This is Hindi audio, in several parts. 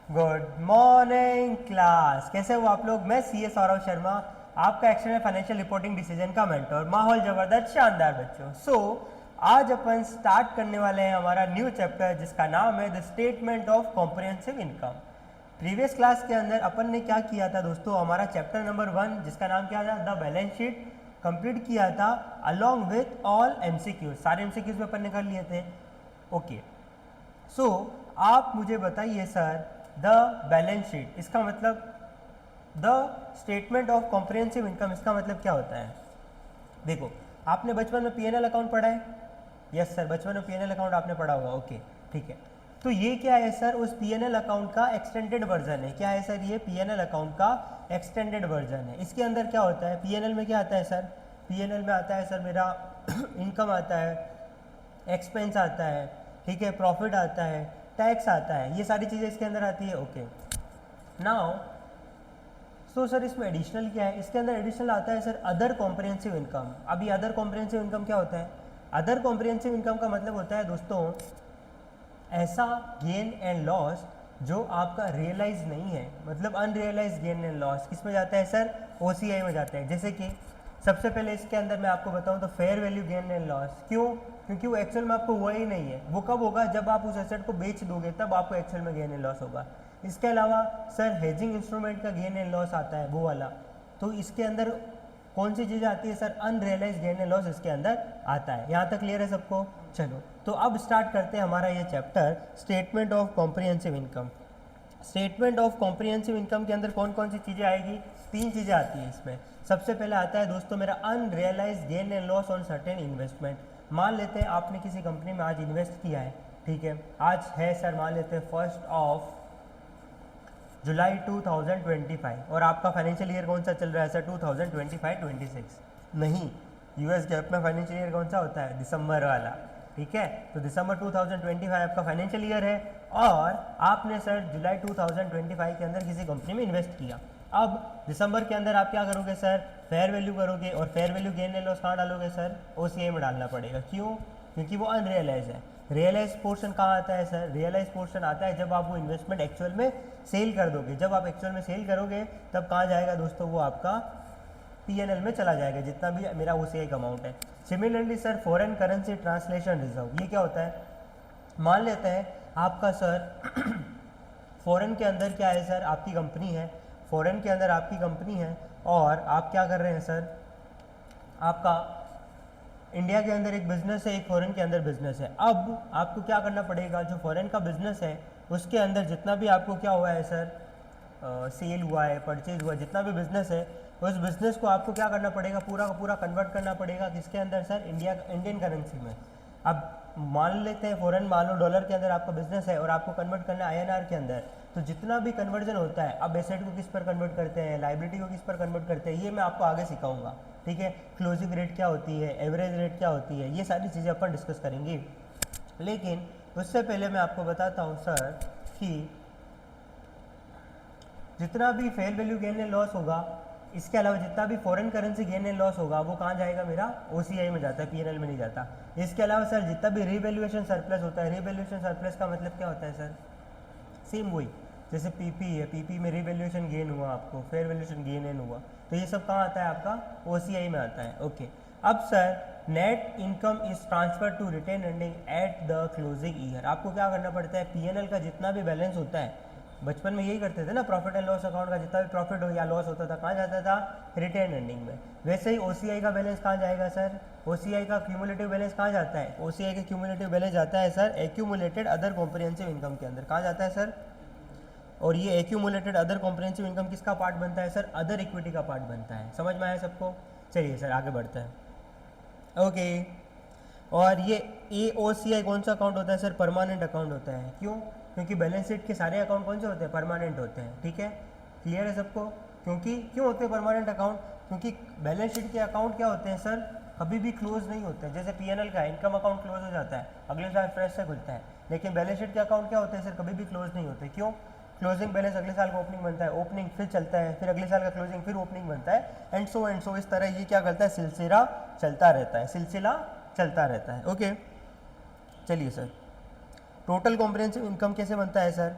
गुड मॉर्निंग क्लास, कैसे हो आप लोग। मैं सी एस सौरभ शर्मा, आपका एक्सटर्नल फाइनेंशियल रिपोर्टिंग डिसीजन का मेंटर। माहौल जबरदस्त शानदार बच्चों। आज अपन स्टार्ट करने वाले हैं हमारा न्यू चैप्टर जिसका नाम है the statement of comprehensive income. Previous class के अंदर अपन ने क्या किया था दोस्तों, हमारा चैप्टर नंबर 1 जिसका नाम क्या था, द बैलेंस शीट, कंप्लीट किया था अलॉन्ग विथ ऑल एमसीक्यूज। सारे एमसीक्यूज में अपन ने कर लिए थे। ओके, सो आप मुझे बताइए सर, द बैलेंस शीट इसका मतलब, the statement of comprehensive income इसका मतलब क्या होता है। देखो, आपने बचपन में पीएनएल अकाउंट पढ़ा है। यस सर, बचपन में पीएनएल अकाउंट आपने पढ़ा होगा। ओके, ठीक है। तो ये क्या है सर, उस पीएनएल अकाउंट का एक्सटेंडेड वर्जन है। क्या है सर, ये पीएनएल अकाउंट का एक्सटेंडेड वर्जन है। इसके अंदर क्या होता है, पीएनएल में क्या आता है सर, पीएनएल में आता है सर मेरा इनकम आता है, एक्सपेंस आता है, ठीक है, प्रॉफिट आता है, टैक्स आता है, ये सारी चीज़ें इसके अंदर आती है। ओके, नाउ सर इसमें एडिशनल क्या है, इसके अंदर एडिशनल आता है सर अदर कॉम्प्रिहेंसिव इनकम। अभी अदर कॉम्प्रिहेंसिव इनकम क्या होता है, अदर कॉम्प्रिहेंसिव इनकम का मतलब होता है दोस्तों ऐसा गेन एंड लॉस जो आपका रियलाइज नहीं है, मतलब अनरियलाइज गेन एंड लॉस किस में जाता है सर, ओसीआई में जाता है। जैसे कि सबसे पहले इसके अंदर मैं आपको बताऊं तो fair value gain and loss. क्यों, क्योंकि वो एक्चुअल में आपको हुआ ही नहीं है। वो कब होगा, जब आप उस एसेट को बेच दोगे तब आपको एक्चुअल में गेन एंड लॉस होगा। इसके अलावा सर हेजिंग इंस्ट्रूमेंट का गेन एंड लॉस आता है, वो वाला। तो इसके अंदर कौन सी चीज़ आती है sir, unrealise gain and loss इसके अंदर आता है। यहाँ तक क्लियर है सबको। चलो, तो अब स्टार्ट करते हैं हमारा ये chapter statement of comprehensive income. Statement of comprehensive income के अंदर कौन कौन सी चीज़ें आएगी, 3 चीज़ें आती हैं इसमें। सबसे पहले आता है दोस्तों मेरा unrealise gain and loss on certain investment. मान लेते हैं आपने किसी कंपनी में आज इन्वेस्ट किया है, ठीक है, आज है सर मान लेते हैं 1 जुलाई 2025 और आपका फाइनेंशियल ईयर कौन सा चल रहा है सर, 2025-26। नहीं, यूएस गैप में फाइनेंशियल ईयर कौन सा होता है, दिसंबर वाला, ठीक है। तो दिसंबर 2025 आपका फाइनेंशियल ईयर है और आपने सर जुलाई 2025 के अंदर किसी कंपनी में इन्वेस्ट किया। अब दिसंबर के अंदर आप क्या करोगे सर, फेयर वैल्यू करोगे और fair value gain and loss कहाँ डालोगे सर, ओसीआई में डालना पड़ेगा। क्यों, क्योंकि वो अनरियलाइज है। रियलाइज पोर्शन कहाँ आता है सर, रियलाइज पोर्शन आता है जब आप वो इन्वेस्टमेंट एक्चुअल में सेल कर दोगे। जब आप एक्चुअल में सेल करोगे तब कहाँ जाएगा दोस्तों, वो आपका पीएनएल में चला जाएगा, जितना भी मेरा ओसीआई का अमाउंट है। Similarly sir foreign currency translation reserve, ये क्या होता है, मान लेते हैं आपका सर फॉरेन के अंदर क्या है सर, आपकी कंपनी है, फॉरेन के अंदर आपकी कंपनी है और आप क्या कर रहे हैं सर, आपका इंडिया के अंदर एक बिजनेस है, एक फॉरेन के अंदर बिजनेस है। अब आपको क्या करना पड़ेगा, जो फॉरेन का बिजनेस है उसके अंदर जितना भी आपको क्या हुआ है सर, सेल हुआ है, परचेज हुआ है, जितना भी बिजनेस है उस बिजनेस को आपको क्या करना पड़ेगा, पूरा का पूरा कन्वर्ट करना पड़ेगा किसके अंदर सर, इंडियन करेंसी में। अब मान लेते हैं फॉरेन, मान लो डॉलर के अंदर आपका बिजनेस है और आपको कन्वर्ट करना है आईएनआर के अंदर। तो जितना भी कन्वर्जन होता है, अब एसेट को किस पर कन्वर्ट करते हैं, लाइबिलिटी को किस पर कन्वर्ट करते हैं, ये मैं आपको आगे सिखाऊंगा, ठीक है। क्लोजिंग रेट क्या होती है, एवरेज रेट क्या होती है, ये सारी चीज़ें अपन डिस्कस करेंगे। लेकिन उससे पहले मैं आपको बताता हूँ सर कि जितना भी fair value gain and loss होगा, इसके अलावा जितना भी foreign currency gain and loss होगा वो कहाँ जाएगा, मेरा ओसीआई में जाता है, पीएनएल में नहीं जाता। इसके अलावा सर जितना भी रीवैल्यूएशन सरप्लस होता है, रीवैल्यूएशन सरप्लस का मतलब क्या होता है सर, सेम वही जैसे पीपी है, पीपी में रीवैल्यूएशन गेन हुआ आपको, फेयर वैल्यूएशन गेन एंड हुआ, तो ये सब कहाँ आता है, आपका ओसीआई में आता है। ओके, अब sir net income is transfer to retain earning at the closing year. आपको क्या करना पड़ता है, पीएनएल का जितना भी बैलेंस होता है, बचपन में यही करते थे ना, प्रॉफिट एंड लॉस अकाउंट का जितना भी प्रॉफिट हो या लॉस होता था कहाँ जाता था, रिटेन अर्निंग में। वैसे ही ओसीआई का बैलेंस कहाँ जाएगा सर, ओसीआई का क्यूमुलेटिव बैलेंस कहाँ जाता है, ओसीआई का क्यूमुलेटिव बैलेंस जाता है sir accumulated other comprehensive income के अंदर। कहाँ जाता है सर, और ये एक्यूमुलेटेड अदर कॉम्प्रिहेंसिव इनकम किसका पार्ट बनता है सर, अदर इक्विटी का पार्ट बनता है। समझ में आया सबको, चलिए सर आगे बढ़ते हैं। ओके, और ये एओसीआई कौन सा अकाउंट होता है सर, परमानेंट अकाउंट होता है। क्यों, क्योंकि बैलेंस शीट के सारे अकाउंट कौन से होते हैं, परमानेंट होते हैं, ठीक है। क्लियर है सबको, क्योंकि क्यों होते हैं परमानेंट अकाउंट, क्योंकि बैलेंस शीट के अकाउंट क्या होते हैं सर, कभी भी क्लोज नहीं होते हैं। जैसे पीएनएल का इनकम अकाउंट क्लोज हो जाता है, अगले साल फ्रेश से खुलता है, लेकिन बैलेंस शीट के अकाउंट क्या होते हैं सर, कभी भी क्लोज नहीं होते। क्यों, क्लोजिंग बैलेंस अगले साल का ओपनिंग बनता है, ओपनिंग फिर चलता है, फिर अगले साल का क्लोजिंग, फिर ओपनिंग बनता है, एंड सो इस तरह ये क्या करता है, सिलसिला चलता रहता है, सिलसिला चलता रहता है। ओके, चलिए सर, टोटल कॉम्प्रिहेंसिव इनकम कैसे बनता है सर,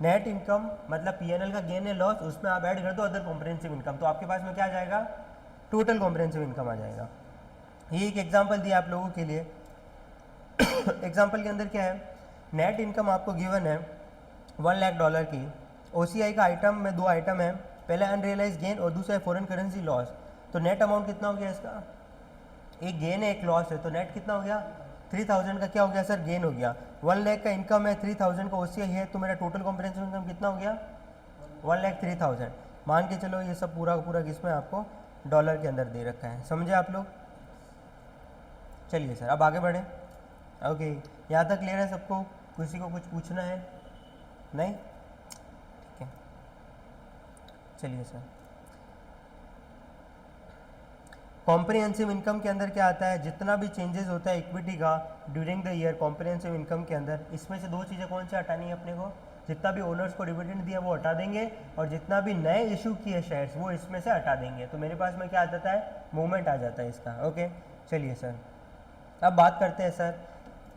नेट इनकम मतलब पीएनएल का गेन या लॉस, उसमें आप ऐड कर दो अदर कॉम्प्रिहेंसिव इनकम, तो आपके पास में क्या आ जाएगा, टोटल कॉम्प्रिहेंसिव इनकम आ जाएगा। ये एक एग्जांपल दिया आप लोगों के लिए। एग्जांपल के अंदर क्या है, नेट इनकम आपको गिवन है $1,00,000 की। ओसीआई का आइटम में दो आइटम है, पहला अनरियलाइज गेन और दूसरा है फॉरेन करेंसी लॉस। तो नेट अमाउंट कितना हो गया इसका, एक गेन है एक लॉस है, तो नेट कितना हो गया 3,000 का क्या हो गया सर, गेन हो गया। 1,00,000 का इनकम है, 3,000 का ओसीआई है, तो मेरा टोटल कॉम्प्रिहेंसिव इनकम कितना हो गया 1,03,000। मान के चलो ये सब पूरा पूरा किसमें आपको डॉलर के अंदर दे रखा है, समझे आप लोग। चलिए सर अब आगे बढ़ें। ओके, यहाँ तक क्लियर है सबको, किसी को कुछ पूछना है नहीं, ठीक है। चलिए सर, कॉम्प्रिहेंसिव इनकम के अंदर क्या आता है, जितना भी चेंजेस होता है इक्विटी का during the year comprehensive income के अंदर, इसमें से दो चीज़ें कौन से हटानी है अपने को, जितना भी ओनर्स को डिविडेंड दिया वो हटा देंगे, और जितना भी नए इशू किए शेयर्स वो इसमें से हटा देंगे। तो मेरे पास में क्या आ जाता है, मूवमेंट आ जाता है इसका। ओके चलिए सर, अब बात करते हैं sir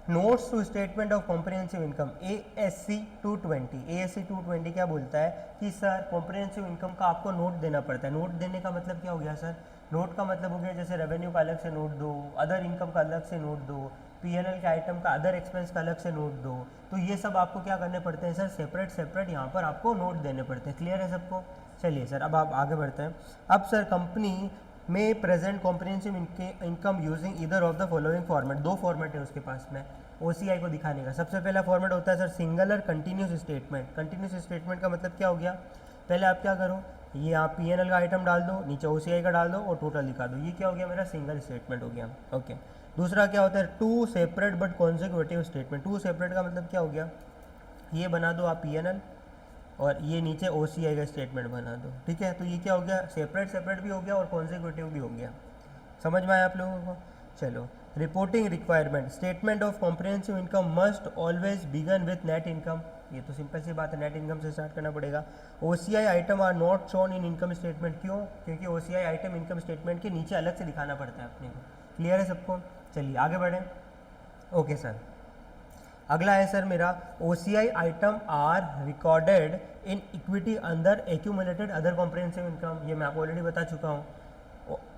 notes to statement of comprehensive income ASC 220। ASC 220 क्या बोलता है कि सर कॉम्प्रिहेंसिव इनकम का आपको नोट देना पड़ता है। नोट देने का मतलब क्या हो गया सर, नोट का मतलब हो गया जैसे रेवेन्यू का अलग से नोट दो, अदर इनकम का अलग से नोट दो, पीएनएल के आइटम का अदर एक्सपेंस का अलग से नोट दो। तो ये सब आपको क्या करने पड़ते हैं सर, सेपरेट सेपरेट यहाँ पर आपको नोट देने पड़ते हैं। क्लियर है सबको। चलिए सर अब आप आगे बढ़ते हैं। अब सर कंपनी में प्रेजेंट कॉम्प्रिहेंसिव इनकम यूजिंग इधर ऑफ द फॉलोइंग फॉर्मेट। दो फॉर्मेट है उसके पास में ओसीआई को दिखाने का। सबसे पहला फॉर्मेट होता है sir singular continuous statement. Continuous statement का मतलब क्या हो गया, पहले आप क्या करो, ये आप पीएनएल का आइटम डाल दो, नीचे ओसीआई का डाल दो और टोटल दिखा दो, ये क्या हो गया मेरा सिंगल स्टेटमेंट हो गया। ओके, दूसरा क्या होता है two separate but consecutive statement. Two separate का मतलब क्या हो गया, ये बना दो आप पीएनएल और ये नीचे ओसीआई का स्टेटमेंट बना दो, ठीक है। तो ये क्या हो गया, सेपरेट सेपरेट भी हो गया और कॉन्जिक्यूटिव भी हो गया। समझ में आया आप लोगों को। चलो, reporting requirement, statement of comprehensive income must always begin with net income. ये तो सिंपल सी बात है, नेट इनकम से स्टार्ट करना पड़ेगा। OCI item are not shown in income statement. क्यों, क्योंकि ओसीआई आइटम इनकम स्टेटमेंट के नीचे अलग से दिखाना पड़ता है अपने को। क्लियर है सबको। चलिए आगे बढ़ें। ओके सर, अगला है सर मेरा OCI item are recorded in equity under accumulated other comprehensive income. ये मैं आपको ऑलरेडी बता चुका हूँ।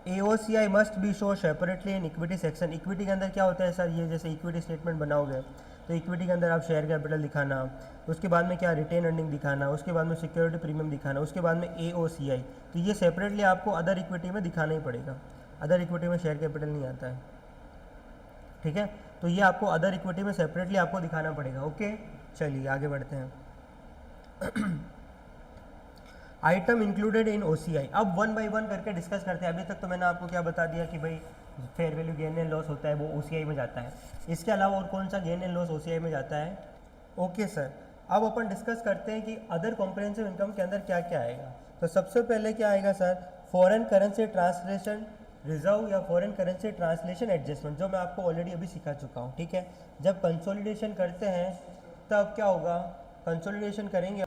AOCI must be show separately in equity section. Equity के अंदर क्या होता है सर, ये जैसे इक्विटी स्टेटमेंट बनाओगे तो इक्विटी के अंदर आप शेयर कैपिटल दिखाना, उसके बाद में क्या रिटेन अर्निंग दिखाना, उसके बाद में सिक्योरिटी प्रीमियम दिखाना, उसके बाद में AOCI। तो ये सेपरेटली आपको अदर इक्विटी में दिखाना ही पड़ेगा। अदर इक्विटी में शेयर कैपिटल नहीं आता है, ठीक है। तो ये आपको अदर इक्विटी में सेपरेटली आपको दिखाना पड़ेगा। ओके चलिए आगे बढ़ते हैं। Item included in OCI. अब वन बाय वन करके डिस्कस करते हैं। अभी तक तो मैंने आपको क्या बता दिया कि भाई fair value gain and loss होता है वो ओसीआई में जाता है। इसके अलावा और कौन सा गेन एंड लॉस ओसीआई में जाता है। ओके सर, अब अपन डिस्कस करते हैं कि अदर कॉम्प्रिहेंसिव इनकम के अंदर क्या क्या आएगा। तो सबसे पहले क्या आएगा sir, foreign currency translation reserve या फॉरेन करेंसी ट्रांसलेशन एडजस्टमेंट, जो मैं आपको ऑलरेडी अभी सिखा चुका हूँ, ठीक है। जब कंसोलिडेशन करते हैं तब क्या होगा, कंसोलिडेशन करेंगे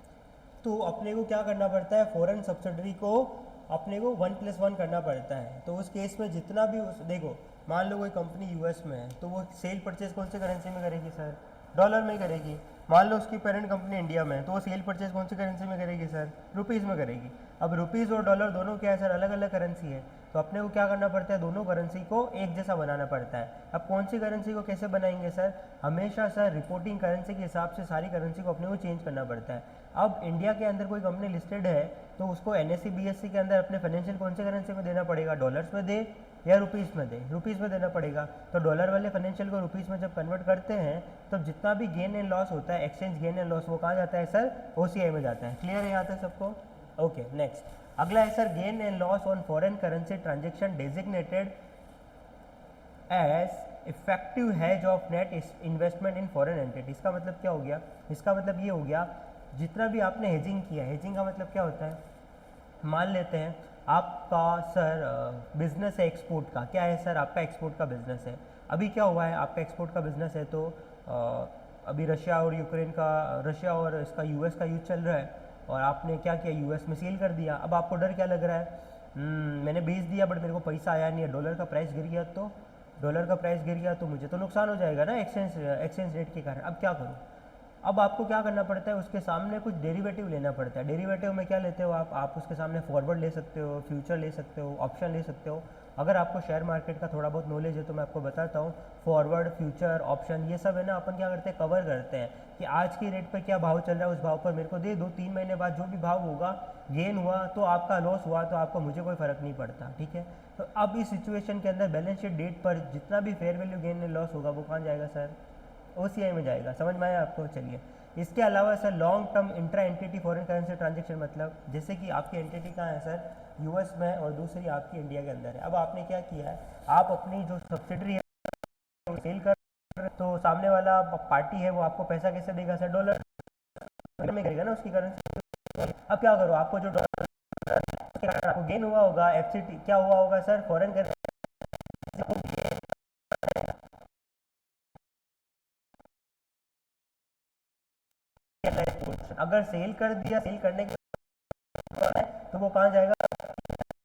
तो अपने को क्या करना पड़ता है, फॉरेन सब्सिडरी को अपने को 1+1 करना पड़ता है। तो उस केस में जितना भी देखो मान लो कोई कंपनी यूएस में है तो वो सेल परचेज कौन से करेंसी में करेगी सर, डॉलर में करेगी। मान लो उसकी पेरेंट कंपनी इंडिया में है तो वो सेल परचेज कौन सी करेंसी में करेगी सर, रुपीज़ में करेगी। अब रुपीज़ और डॉलर दोनों क्या है सर, अलग अलग करेंसी है। तो अपने को क्या करना पड़ता है, दोनों करेंसी को एक जैसा बनाना पड़ता है। अब कौन सी करेंसी को कैसे बनाएंगे सर, हमेशा सर रिपोर्टिंग करेंसी के हिसाब से सारी करेंसी को अपने को चेंज करना पड़ता है। अब इंडिया के अंदर कोई कंपनी लिस्टेड है तो उसको NSE BSE के अंदर अपने फाइनेंशियल कौन से करेंसी में देना पड़ेगा, डॉलर्स में दे या रुपीज़ में दे, रुपीज़ में देना पड़ेगा। तो डॉलर वाले फाइनेंशियल को रुपीज़ में जब कन्वर्ट करते हैं तब जितना भी गेन एंड लॉस होता है, एक्सचेंज गेन एंड लॉस, वो कहाँ जाता है सर, OCI में जाता है। क्लियर है यहाँ तक सबको। ओके नेक्स्ट, अगला है sir gain and loss on foreign currency transaction designated as effective hedge of net investment in foreign entity. इसका मतलब क्या हो गया, इसका मतलब ये हो गया जितना भी आपने हेजिंग किया, हेजिंग का मतलब क्या होता है, मान लेते हैं आपका सर बिजनेस है एक्सपोर्ट का, क्या है सर आपका एक्सपोर्ट का बिजनेस है। अभी क्या हुआ है, आपका एक्सपोर्ट का बिजनेस है तो अभी रशिया और यूक्रेन का, रशिया और इसका यूएस का युद्ध चल रहा है और आपने क्या किया, यूएस में सेल कर दिया। अब आपको डर क्या लग रहा है, मैंने बेच दिया बट मेरे को पैसा आया नहीं है, डॉलर का प्राइस गिर गया, तो डॉलर का प्राइस गिर गया तो मुझे तो नुकसान हो जाएगा ना एक्सचेंज रेट के कारण। अब क्या करूँ, अब आपको क्या करना पड़ता है, उसके सामने कुछ डेरिवेटिव लेना पड़ता है। डेरिवेटिव में क्या लेते हो आप उसके सामने फॉरवर्ड ले सकते हो, फ्यूचर ले सकते हो, ऑप्शन ले सकते हो। अगर आपको शेयर मार्केट का थोड़ा बहुत नॉलेज है तो मैं आपको बताता हूँ, फॉरवर्ड, फ्यूचर, ऑप्शन, ये सब है ना, अपन क्या करते हैं, कवर करते हैं कि आज की रेट पर क्या भाव चल रहा है, उस भाव पर मेरे को दे दो, 3 महीने बाद जो भी भाव होगा, गेन हुआ तो आपका, लॉस हुआ तो आपका, मुझे कोई फ़र्क नहीं पड़ता, ठीक है। तो अब इस सिचुएशन के अंदर बैलेंस शीट डेट पर जितना भी फेयर वैल्यू गेन या लॉस होगा वो कहाँ जाएगा सर, ओसीआई में जाएगा। समझ में आया आपको? चलिए, इसके अलावा sir long term intra entity foreign currency transaction, मतलब जैसे कि आपकी एंटिटी कहाँ है सर, यूएस में, और दूसरी आपकी इंडिया के अंदर है। अब आपने क्या किया है, आप अपनी जो सब्सिडरी है वो सेल कर, तो सामने वाला पार्टी है वो आपको पैसा कैसे देगा सर, डॉलर में करेगा ना उसकी करेंसी। अब क्या करो, आपको जो डॉलर आपको गेन हुआ होगा, एफसीटी क्या हुआ होगा सर, फॉरेन करेंसी, अगर सेल कर दिया, सेल करने के बाद तो वो कहाँ जाएगा,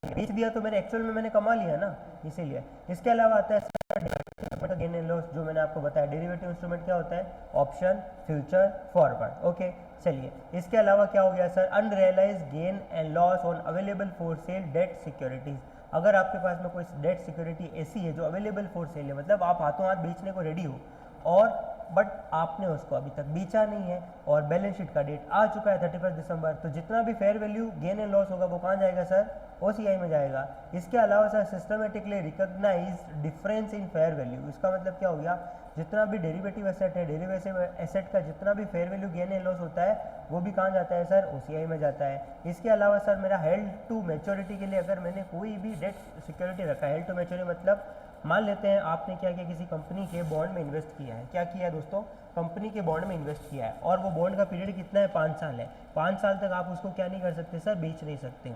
बेच दिया तो मेरे एक्चुअल में मैंने कमा लिया ना, इसीलिए। इसके अलावा आता है सर गेन एंड लॉस, जो मैंने आपको बताया। डेरिवेटिव इंस्ट्रूमेंट क्या होता है, ऑप्शन, फ्यूचर, फॉरवर्ड, ओके। चलिए, इसके अलावा क्या हो गया sir, unrealise gain and loss on available for sale debt securities. अगर आपके पास में कोई डेट सिक्योरिटी ऐसी है जो अवेलेबल फॉर सेल है, मतलब आप हाथों हाथ बेचने को रेडी हो, और बट आपने उसको अभी तक बेचा नहीं है, और बैलेंस शीट का डेट आ चुका है 31 दिसंबर, तो जितना भी fair value gain and loss होगा वो कहाँ जाएगा सर, ओसीआई में जाएगा। इसके अलावा sir systematically recognise difference in fair value, इसका मतलब क्या हो गया, जितना भी डेरिवेटिव एसेट है, डेरिवेटिव एसेट का जितना भी fair value gain and loss होता है वो भी कहाँ जाता है सर, ओसीआई में जाता है। इसके अलावा सर मेरा हेल्ड टू मैच्योरिटी के लिए अगर मैंने कोई भी डेट सिक्योरिटी रखा है, हेल्ड टू मैच्योरिटी मतलब मान लेते हैं आपने क्या किया, किसी कंपनी के बॉन्ड में इन्वेस्ट किया है, क्या किया है दोस्तों, कंपनी के बॉन्ड में इन्वेस्ट किया है, और वो बॉन्ड का पीरियड कितना है, 5 साल है। 5 साल तक आप उसको क्या नहीं कर सकते सर, बेच नहीं सकते।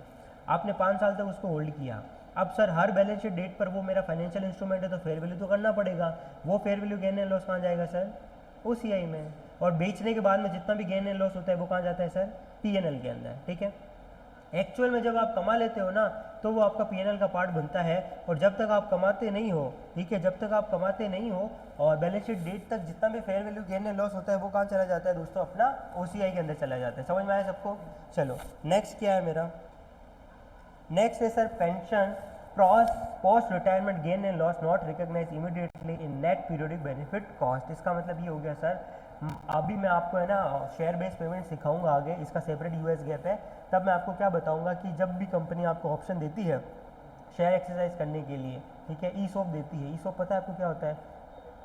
आपने 5 साल तक उसको होल्ड किया। अब सर हर बैलेंस शीट डेट पर वो मेरा फाइनेंशियल इंस्ट्रूमेंट है तो फेयर वैल्यू तो करना पड़ेगा, वो fair value gain and loss कहाँ जाएगा सर, ओसीआई में। और बेचने के बाद में जितना भी गेन एंड लॉस होता है वो कहाँ जाता है सर, पीएनएल के अंदर, ठीक है। एक्चुअल में जब आप कमा लेते हो ना तो वो आपका पीएनएल का पार्ट बनता है, और जब तक आप कमाते नहीं हो, ठीक है, जब तक आप कमाते नहीं हो और बैलेंस शीट डेट तक जितना भी fair value gain and loss होता है वो कहाँ चला जाता है दोस्तों, अपना ओसीआई के अंदर चला जाता है। समझ में आया सबको? चलो नेक्स्ट क्या है मेरा, नेक्स्ट है sir pension post retirement gain and loss not recognise immediately in net periodic benefit cost. इसका मतलब ये हो गया सर, अभी मैं आपको है ना शेयर बेस्ड पेमेंट सिखाऊंगा आगे, इसका सेपरेट यूएस गैप है, तब मैं आपको क्या बताऊंगा कि जब भी कंपनी आपको ऑप्शन देती है शेयर एक्सरसाइज करने के लिए, ठीक है, ई सॉप देती है। ई सॉप पता है आपको क्या होता है,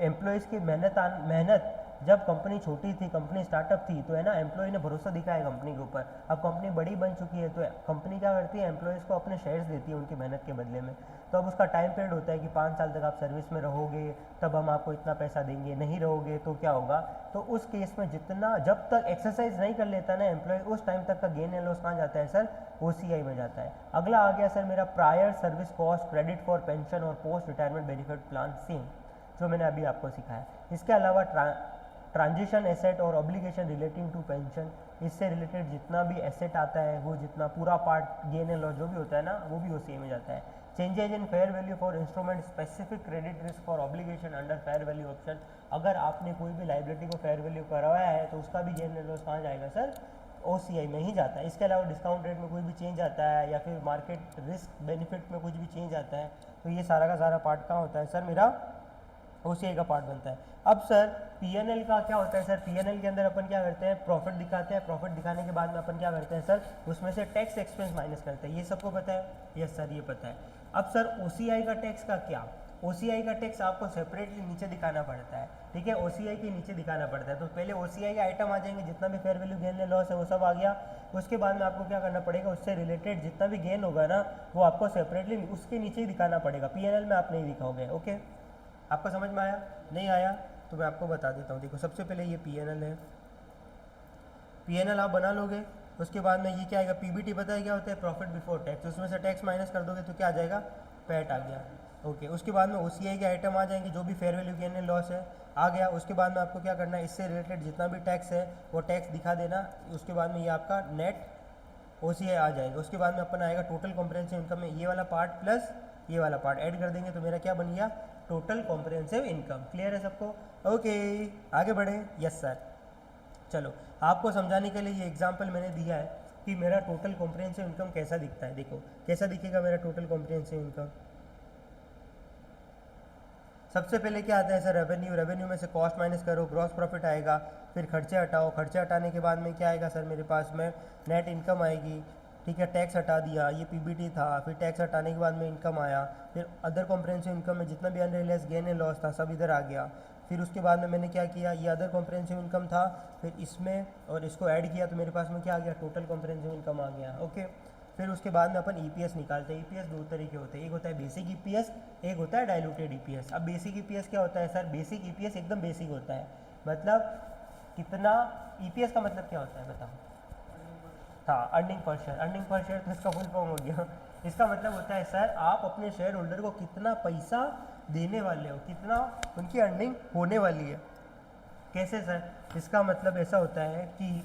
एम्प्लॉयज़ की मेहनत, जब कंपनी छोटी थी, कंपनी स्टार्टअप थी, तो है ना एम्प्लॉय ने भरोसा दिखाया कंपनी के ऊपर। अब कंपनी बड़ी बन चुकी है तो कंपनी क्या करती है, एम्प्लॉयज़ को अपने शेयर्स देती है उनकी मेहनत के बदले में। तो अब उसका टाइम पीरियड होता है कि 5 साल तक आप सर्विस में रहोगे तब हम आपको इतना पैसा देंगे, नहीं रहोगे तो क्या होगा। तो उस केस में जितना, जब तक एक्सरसाइज नहीं कर लेता ना एम्प्लॉय, उस टाइम तक का गेन एंड लॉस कहाँ जाता है सर, ओसीआई में जाता है। अगला आ गया सर मेरा prior service cost credit for pension और post retirement benefit plan, same जो मैंने अभी आपको सिखाया। इसके अलावा ट्रांजिशन एसेट और ऑब्लिगेशन रिलेटिंग टू पेंशन, इससे रिलेटेड जितना भी एसेट आता है वो जितना पूरा पार्ट गेन एंड लॉस जो भी होता है ना वो भी ओसीआई में जाता है। Changes in fair value for instrument specific credit risk for obligation under fair value option, अगर आपने कोई भी लाइबिलिटी को फेयर वैल्यू करवाया है तो उसका भी गेन एंड लॉस कहाँ जाएगा सर, ओसीआई में ही जाता है। इसके अलावा डिस्काउंट रेट में कोई भी चेंज आता है या फिर मार्केट रिस्क बेनिफिट में कुछ भी चेंज आता है तो ये सारा का सारा पार्ट कहाँ होता है सर, मेरा ओसीआई का पार्ट बनता है। अब सर पीएनएल का क्या होता है सर, पीएनएल के अंदर अपन क्या करते हैं, प्रॉफिट दिखाते हैं, प्रॉफिट दिखाने के बाद में अपन क्या करते हैं सर, उसमें से टैक्स एक्सपेंस माइनस करते हैं। ये सबको पता है? यस सर ये पता है। अब सर ओसीआई का टैक्स का क्या, ओसीआई का टैक्स आपको सेपरेटली नीचे दिखाना पड़ता है, ठीक है, ओसीआई के नीचे दिखाना पड़ता है। तो पहले ओसीआई का आइटम आ जाएंगे, जितना भी फेयर वैल्यू गेन लॉस है वो सब आ गया। उसके बाद में आपको क्या करना पड़ेगा, उससे रिलेटेड जितना भी गेन होगा ना वो आपको सेपरेटली उसके नीचे ही दिखाना पड़ेगा, पीएनएल में आप नहीं दिखाओगे। ओके, आपको समझ में आया? नहीं आया तो मैं आपको बता देता हूँ। देखो सबसे पहले ये पीएनएल है, पीएनएल आप बना लोगे, उसके बाद में ये क्या आएगा, पीबीटी पता है क्या होता है, प्रॉफिट बिफोर टैक्स, उसमें से टैक्स माइनस कर दोगे तो क्या आ जाएगा, पैट आ गया। ओके, उसके बाद में ओसीआई के आइटम आ जाएंगे, जो भी fair value gain and loss है आ गया। उसके बाद में आपको क्या करना है, इससे रिलेटेड जितना भी टैक्स है वो टैक्स दिखा देना। उसके बाद में ये आपका नेट ओसीआई आ जाएगा। उसके बाद में अपन आएगा टोटल कॉम्प्रिहेंसिव इनकम में ये वाला पार्ट प्लस ये वाला पार्ट ऐड कर देंगे तो मेरा क्या बन गया, टोटल कॉम्प्रिहेंसिव इनकम। क्लियर है सबको? ओके आगे बढ़े। यस सर, चलो आपको समझाने के लिए ये एग्जांपल मैंने दिया है कि मेरा टोटल कॉम्प्रिहेंसिव इनकम कैसा दिखता है। देखो कैसा दिखेगा मेरा टोटल कॉम्प्रिहेंसिव इनकम। सबसे पहले क्या आता है सर, रेवेन्यू। रेवेन्यू में से कॉस्ट माइनस करो, ग्रॉस प्रॉफिट आएगा। फिर खर्चे हटाओ, खर्चे हटाने के बाद में क्या आएगा सर मेरे पास में, नेट इनकम आएगी। ठीक है, टैक्स हटा दिया, ये पीबीटी था। फिर टैक्स हटाने के बाद में इनकम आया। फिर अदर कॉम्प्रिहेंसिव इनकम में जितना भी अनरियलाइज गेन एंड लॉस था सब इधर आ गया। फिर उसके बाद में मैंने क्या किया, ये अदर कॉम्प्रिहेंसिव इनकम था, फिर इसमें और इसको ऐड किया तो मेरे पास में क्या आ गया, टोटल कॉम्प्रिहेंसिव इनकम आ गया। ओके, फिर उसके बाद में अपन ईपीएस निकालते हैं। ईपीएस दो तरीके होते हैं, एक होता है बेसिक ईपीएस, एक होता है डाइल्यूटेड ईपीएस। अब बेसिक ईपीएस क्या होता है सर, बेसिक ईपीएस एकदम बेसिक होता है, मतलब कितना, ईपीएस का मतलब क्या होता है बताओ। हाँ, earning per share. Earning per share तो इसका फुल फॉर्म हो गया। इसका मतलब होता है सर आप अपने शेयर होल्डर को कितना पैसा देने वाले हो, कितना उनकी अर्निंग होने वाली है। कैसे सर, इसका मतलब ऐसा होता है कि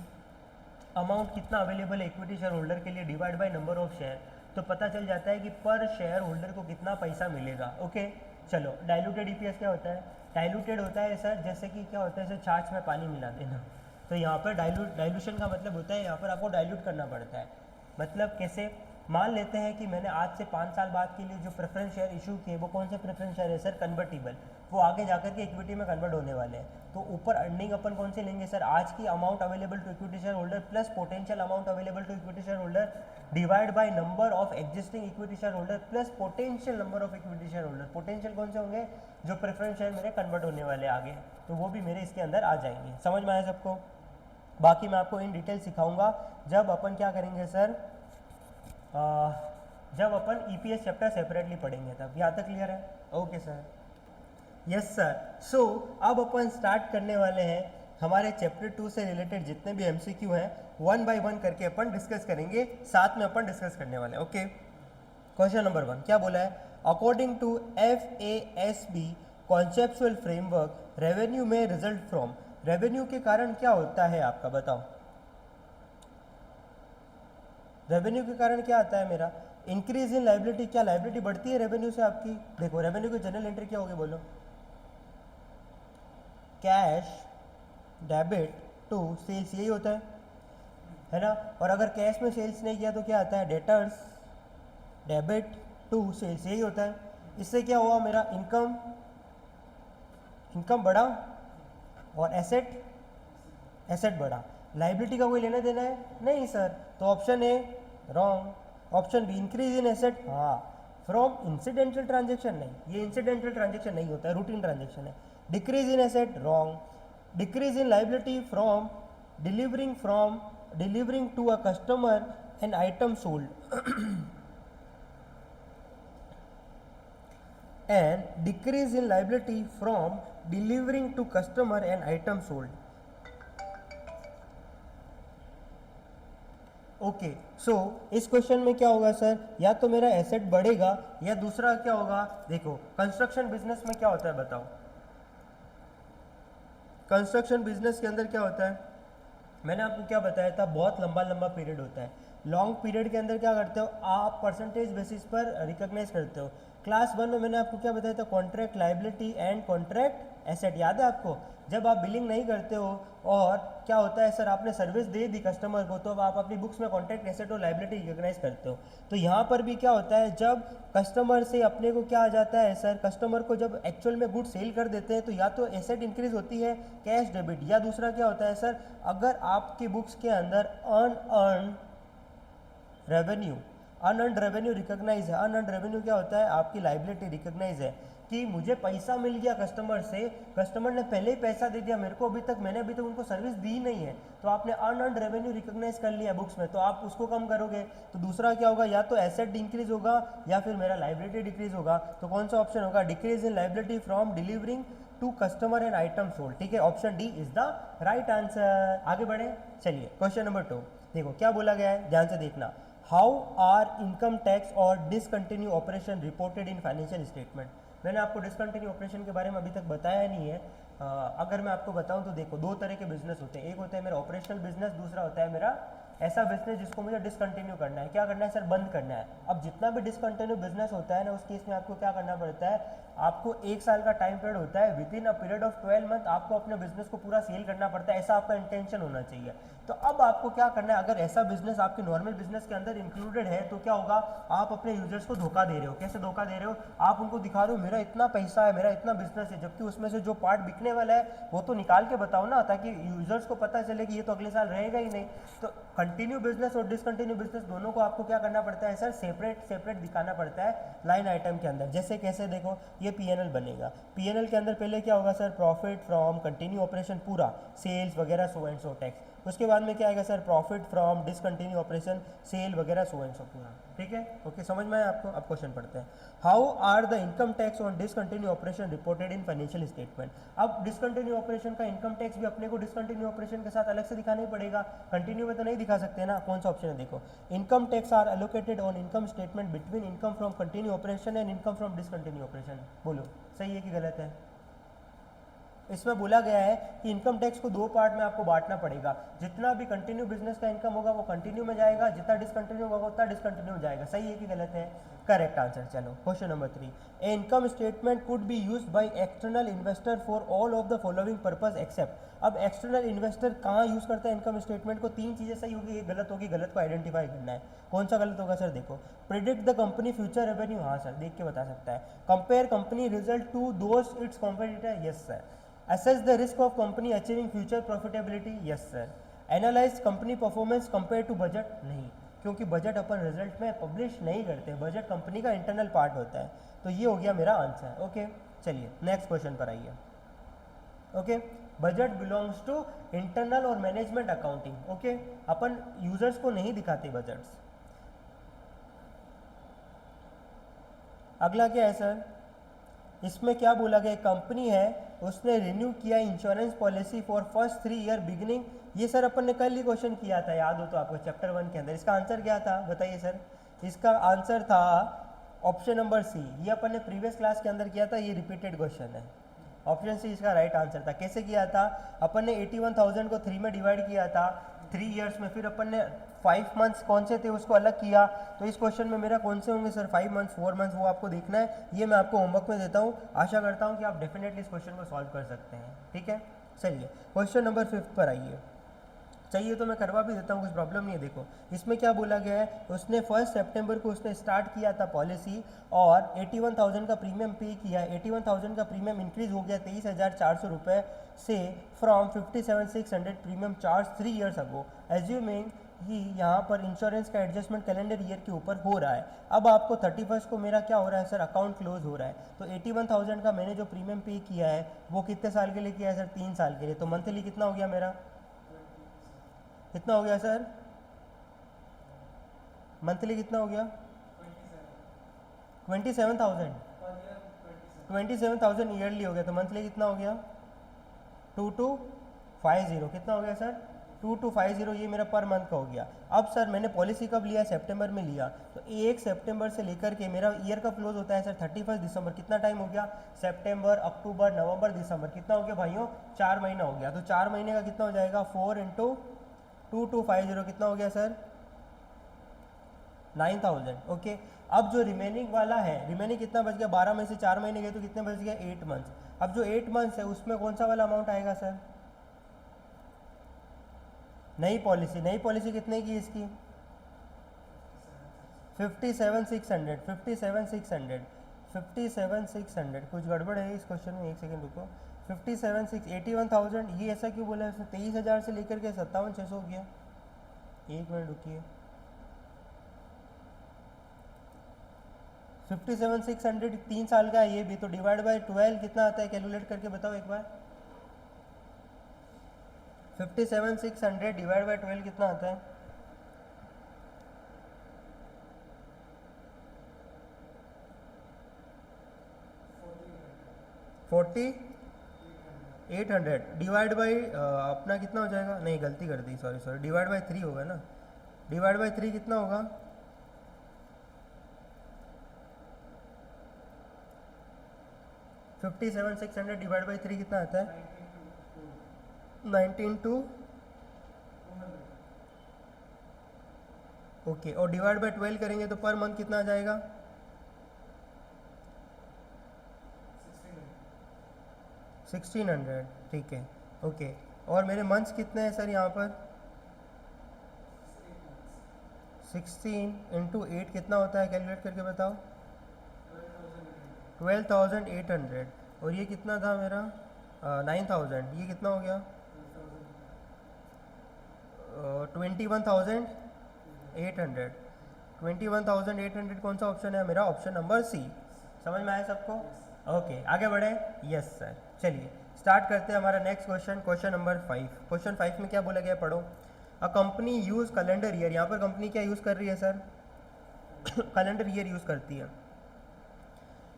अमाउंट कितना अवेलेबल है इक्विटी शेयर होल्डर के लिए divide by number of share, तो पता चल जाता है कि पर शेयर होल्डर को कितना पैसा मिलेगा। ओके, चलो डाइल्यूटेड ईपीएस क्या होता है। डाइल्यूटेड होता है सर जैसे कि क्या होता है सर, छाछ में पानी मिला देना। तो यहाँ पर डाइल्यूशन का मतलब होता है यहाँ पर आपको डाइल्यूट करना पड़ता है। मतलब कैसे, मान लेते हैं कि मैंने आज से 5 साल बाद के लिए जो प्रेफरेंस शेयर इशू किए, वो कौन से प्रेफरेंस शेयर है सर, कन्वर्टिबल। वो आगे जाकर के इक्विटी में कन्वर्ट होने वाले हैं। तो ऊपर अर्निंग अपन कौन से लेंगे सर, आज की amount available to equity share holder plus potential amount available to equity share holder divide by number of existing equity share holder plus potential number of equity share holder. Potential कौन से होंगे, जो प्रेफरेंस शेयर मेरे कन्वर्ट होने वाले आगे, तो वो भी मेरे इसके अंदर आ जाएंगे। समझ में आया सबको। बाकी मैं आपको इन डिटेल सिखाऊंगा जब अपन क्या करेंगे सर, जब अपन ईपीएस चैप्टर सेपरेटली पढ़ेंगे तब। यहाँ तक क्लियर है। Okay sir, yes sir. So अब अपन स्टार्ट करने वाले हैं हमारे चैप्टर 2 से रिलेटेड जितने भी एमसीक्यू हैं, वन बाय वन करके अपन डिस्कस करेंगे, साथ में अपन डिस्कस करने वाले हैं। ओके, क्वेश्चन नंबर 1 क्या बोला है, according to FASB conceptual framework revenue में रिजल्ट फ्रॉम। रेवेन्यू के कारण क्या होता है आपका बताओ, रेवेन्यू के कारण क्या आता है मेरा, इंक्रीज इन लाइबिलिटी। क्या लाइबिलिटी बढ़ती है रेवेन्यू से आपकी। देखो रेवेन्यू की जनरल एंट्री क्या होगी बोलो, कैश डेबिट टू सेल्स, यही होता है ना। और अगर कैश में सेल्स नहीं किया तो क्या आता है, डेटर्स डेबिट टू सेल्स, यही होता है। इससे क्या हुआ मेरा, इनकम, इनकम बढ़ा और एसेट, एसेट बढ़ा। लाइबिलिटी का कोई लेना देना है नहीं सर, तो option A wrong. Option B increase in asset, हाँ, फ्रॉम इंसिडेंटल ट्रांजेक्शन, नहीं ये इंसिडेंटल ट्रांजेक्शन नहीं होता है, रूटीन ट्रांजेक्शन है। Decrease in asset wrong. Decrease in liability from delivering to a customer an item sold and decrease in liability from delivering to customer an item sold. Okay, so इस क्वेश्चन में क्या होगा सर, या तो मेरा एसेट बढ़ेगा या दूसरा क्या होगा। देखो कंस्ट्रक्शन बिजनेस में क्या होता है बताओ, कंस्ट्रक्शन बिजनेस के अंदर क्या होता है, मैंने आपको क्या बताया था, बहुत लंबा लंबा पीरियड होता है। लॉन्ग पीरियड के अंदर क्या करते हो आप, परसेंटेज बेसिस पर रिकॉग्नाइज करते हो। क्लास 1 में मैंने आपको क्या बताया था, contract liability and contract asset, याद है आपको। जब आप बिलिंग नहीं करते हो और क्या होता है सर, आपने सर्विस दे दी कस्टमर को, तो अब आप अपनी बुक्स में कॉन्ट्रैक्ट एसेट और लाइबिलिटी रिकॉग्नाइज करते हो। तो यहाँ पर भी क्या होता है, जब कस्टमर से अपने को क्या आ जाता है सर, कस्टमर को जब एक्चुअल में गुड सेल कर देते हैं तो या तो एसेट इंक्रीज होती है कैश डेबिट, या दूसरा क्या होता है सर, अगर आपकी बुक्स के अंदर unearn revenue, unearn revenue recognise है। अनअर्न रेवेन्यू क्या होता है, आपकी लाइबिलिटी रिकॉग्नाइज है कि मुझे पैसा मिल गया कस्टमर से, कस्टमर ने पहले ही पैसा दे दिया मेरे को, मैंने अभी तक उनको सर्विस दी नहीं है, तो आपने अनअर्न रेवेन्यू रिकॉग्नाइज कर लिया बुक्स में, तो आप उसको कम करोगे। तो दूसरा क्या होगा, या तो एसेट इंक्रीज होगा या फिर मेरा लाइबिलिटी डिक्रीज होगा। तो कौन सा ऑप्शन होगा, decrease in liability from delivering to customer and item sold. ठीक है, option D is the right answer. आगे बढ़े, चलिए क्वेश्चन नंबर 2 देखो क्या बोला गया है, ध्यान से देखना। हाउ आर इनकम टैक्स और discontinue operation reported in financial statement. मैंने आपको डिसकंटिन्यू ऑपरेशन के बारे में अभी तक बताया नहीं है। अगर मैं आपको बताऊं तो देखो दो तरह के बिजनेस होते हैं, एक होता है मेरा ऑपरेशनल बिजनेस, दूसरा होता है मेरा ऐसा बिजनेस जिसको मुझे डिसकंटिन्यू करना है। क्या करना है सर, बंद करना है। अब जितना भी डिसकंटिन्यू बिजनेस होता है ना, उस केस में आपको क्या करना पड़ता है, आपको 1 साल का टाइम पीरियड होता है, with in a period of 12 month आपको अपने बिजनेस को पूरा सेल करना पड़ता है, ऐसा आपका इंटेंशन होना चाहिए। तो अब आपको क्या करना है, अगर ऐसा बिजनेस आपके नॉर्मल बिजनेस के अंदर इंक्लूडेड है तो क्या होगा, आप अपने यूजर्स को धोखा दे रहे हो। कैसे धोखा दे रहे हो, आप उनको दिखा रहे हो मेरा इतना पैसा है, मेरा इतना बिजनेस है, जबकि उसमें से जो पार्ट बिकने वाला है वो तो निकाल के बताओ ना, ताकि यूजर्स को पता चले कि ये तो अगले साल रहेगा ही नहीं। तो कंटिन्यू बिजनेस और डिसकंटिन्यू बिजनेस दोनों को आपको क्या करना पड़ता है सर, सेपरेट सेपरेट दिखाना पड़ता है लाइन आइटम के अंदर। जैसे कैसे, देखो ये पीएनएल बनेगा, पीएनएल के अंदर पहले क्या होगा sir, profit from continue operation पूरा, सेल्स वगैरह सो एंड सो टैक्स। उसके बाद में क्या आएगा sir, profit from discontinue operation, sale वगैरह सो एंड सो पूरा। ठीक है, ओके, समझ में आया आपको। अब क्वेश्चन पढ़ते हैं, how are the income tax on discontinue operation reported in financial statement. अब डिसकंटिन्यू ऑपरेशन का इनकम टैक्स भी अपने को डिसकंटिन्यू ऑपरेशन के साथ अलग से दिखाना ही पड़ेगा, कंटिन्यू में तो नहीं दिखा सकते ना। कौन सा ऑप्शन है, देखो, income tax are allocated on income statement between income from continue operation and income from discontinue operation. बोलो सही है कि गलत है। इसमें बोला गया है कि इनकम टैक्स को दो पार्ट में आपको बांटना पड़ेगा, जितना भी कंटिन्यू बिजनेस का इनकम होगा वो कंटिन्यू में जाएगा, जितना डिसकंटिन्यू होगा उतना डिसकंटिन्यू में जाएगा। सही है कि गलत है, करेक्ट आंसर। चलो question number 3, A income statement could be used by external investor for all of the following purpose except. अब एक्सटर्नल इन्वेस्टर कहाँ यूज करता है इनकम स्टेटमेंट को, तीन चीजें सही होगी, एक गलत होगी, गलत को आइडेंटिफाई करना है। कौन सा गलत होगा सर, देखो, predict the company future revenue, हाँ सर देख के बता सकता है। Compare company result to those its competitor, yes sir. Assess the risk of company achieving future profitability, yes sir. Analyze company performance compared to budget, नहीं, क्योंकि बजट अपन रिजल्ट में पब्लिश नहीं करते, बजट कंपनी का इंटरनल पार्ट होता है। तो ये हो गया मेरा आंसर। ओके चलिए नेक्स्ट क्वेश्चन पर आइए। Okay, budget belongs to internal और मैनेजमेंट अकाउंटिंग। ओके, अपन यूजर्स को नहीं दिखाते बजट्स। अगला क्या है सर, इसमें क्या बोला गया, कंपनी है उसने रिन्यू किया insurance policy for first 3 year beginning. ये सर अपन ने कल ही क्वेश्चन किया था, याद हो तो आपको, चैप्टर 1 के अंदर। इसका आंसर क्या था बताइए सर, इसका आंसर था ऑप्शन नंबर सी। ये अपन ने प्रीवियस क्लास के अंदर किया था, ये रिपीटेड क्वेश्चन है। ऑप्शन सी इसका राइट आंसर था। कैसे किया था, अपन ने 81,000 को 3 में डिवाइड किया था 3 ईयर्स में, फिर अपन ने 5 मंथ्स कौन से थे उसको अलग किया। तो इस क्वेश्चन में मेरा कौन से होंगे सर, 5 मंथ्स 4 मंथ्स, वो आपको देखना है। ये मैं आपको होमवर्क में देता हूँ, आशा करता हूँ कि आप डेफिनेटली इस क्वेश्चन को सॉल्व कर सकते हैं। ठीक है, चलिए क्वेश्चन नंबर 5 पर आइए। चाहिए तो मैं करवा भी देता हूँ, कुछ प्रॉब्लम नहीं है। देखो इसमें क्या बोला गया है, उसने 1 सितंबर को उसने स्टार्ट किया था पॉलिसी और 81,000 का प्रीमियम पे किया। 81,000 का प्रीमियम इंक्रीज हो गया 23,400 रुपये से, from 57,600 premium charge 3 years ago. Assuming कि यहाँ पर इंश्योरेंस का एडजस्टमेंट कैलेंडर ईयर के ऊपर हो रहा है। अब आपको 31 को मेरा क्या हो रहा है सर, अकाउंट क्लोज हो रहा है। तो 81,000 का मैंने जो प्रीमियम पे किया है वो कितने साल के लिए किया है सर, 3 साल के लिए। तो मंथली कितना हो गया मेरा, कितना हो गया सर, मंथली कितना हो गया, 27,000, 27,000 ईयरली हो गया। तो मंथली कितना हो गया, 2250, कितना हो गया सर, 2250, ये मेरा पर मंथ का हो गया। अब सर मैंने पॉलिसी कब लिया, सितंबर में लिया। तो 1 सितंबर से लेकर के मेरा ईयर का क्लोज होता है सर 31 दिसंबर। कितना टाइम हो गया, सितंबर अक्टूबर नवंबर दिसंबर, कितना हो गया भाइयों, 4 महीना हो गया। तो 4 महीने का कितना हो जाएगा, 4 × 2250, कितना हो गया सर, 9,000। ओके, अब जो रिमेनिंग वाला है, रिमेनिंग कितना बच गया, 12 में से 4 महीने गए तो कितने बच गया, 8 मंथ्स। अब जो 8 मंथ्स है उसमें कौन सा वाला अमाउंट आएगा सर, नई पॉलिसी। नई पॉलिसी कितने की इसकी, 57,600, 57,600, 57,600। कुछ गड़बड़ है इस क्वेश्चन में, एक सेकंड रुको। 57,600, 81,000, ये ऐसा क्यों बोला है उसने, 23,000 से लेकर के 57,600 हो गया। एक मिनट रुकिए, 57,600 3 साल का है ये भी, तो डिवाइड बाय 12 कितना आता है, कैलकुलेट करके बताओ एक बार। 57,600 डिवाइड बाय 12 कितना आता है, 4800 डिवाइड बाई अपना कितना हो जाएगा, नहीं गलती कर दी, सॉरी सॉरी, डिवाइड बाई 3 होगा ना। डिवाइड बाई 3 कितना होगा, 57,600 डिवाइड बाई 3 कितना आता है, 19 ओके। और डिवाइड बाई 12 करेंगे तो पर मंथ कितना आ जाएगा, 1600, ठीक है, ओके। और मेरे मंथ्स कितने हैं सर यहाँ पर? 16 इंटू 8 कितना होता है, कैलकुलेट करके बताओ। 12,800। और ये कितना था मेरा? 9,000। ये कितना हो गया? 21,800। 21,800 कौन सा ऑप्शन है मेरा? Option number C. समझ में आया सबको? ओके, आगे बढ़े। यस सर, चलिए स्टार्ट करते हैं हमारा next question, question number 5। Question 5 में क्या बोला गया, पढ़ो। A company use calendar year, यहाँ पर कंपनी क्या यूज़ कर रही है सर? कैलेंडर ईयर यूज़ करती है।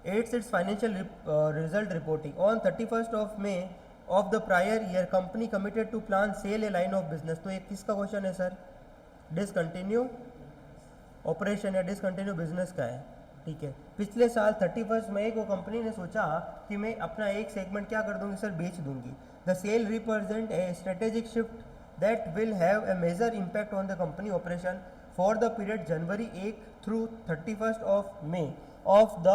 At its financial result reporting on 31st of May of the prior year company committed to plan sale a line of business. तो ये किसका क्वेश्चन है सर? डिसकंटिन्यू ऑपरेशन या डिसकंटिन्यू बिजनेस का है, ठीक है। पिछले साल 31 मई को कंपनी ने सोचा कि मैं अपना एक सेगमेंट क्या कर दूंगी सर? बेच दूंगी। The sale represent a strategic shift that will have a major impact on the company operation for the period January 1 through 31st of May of the